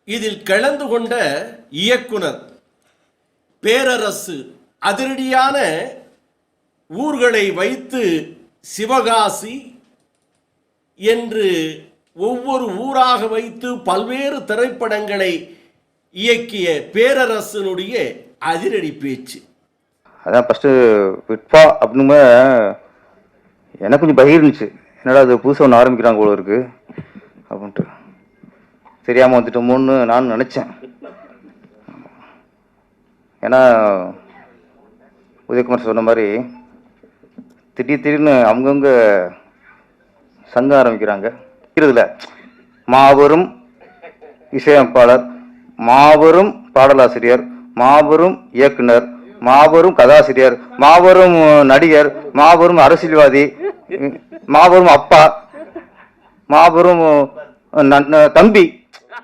இதில் கலந்து கொண்ட இயக்குனர் பேரரசு அதிரடியான ஊர்களை வைத்து சிவகாசி என்று ஒவ்வொரு ஊராக வைத்து பல்வேறு திரைப்படங்களை இயக்கிய பேரரசனுடைய அதிரடி பேச்சு. அதான் ஃபஸ்ட்டு விட்பா அப்படின்னு எனக்கு கொஞ்சம் பகிர் இருந்துச்சு. என்னடா அது புதுசாக ஒன்று ஆரம்பிக்கிறாங்க போல இருக்கு அப்படின்ட்டு தெரியாமல் வந்துட்டோமோன்னு நான் நினச்சேன். ஏன்னா உதயகுமார் சொன்ன மாதிரி திடீர்னு அவங்கவுங்க சங்கம் ஆரம்பிக்கிறாங்க. இதுல மாபெரும் இசையமைப்பாளர், மாபெரும் பாடலாசிரியர், மாபெரும் இயக்குனர், மாபெரும் கதாசிரியர், மாபெரும் நடிகர், மாபெரும் அரசியல்வாதி, மாபெரும் அப்பா, மாபெரும் தம்பி,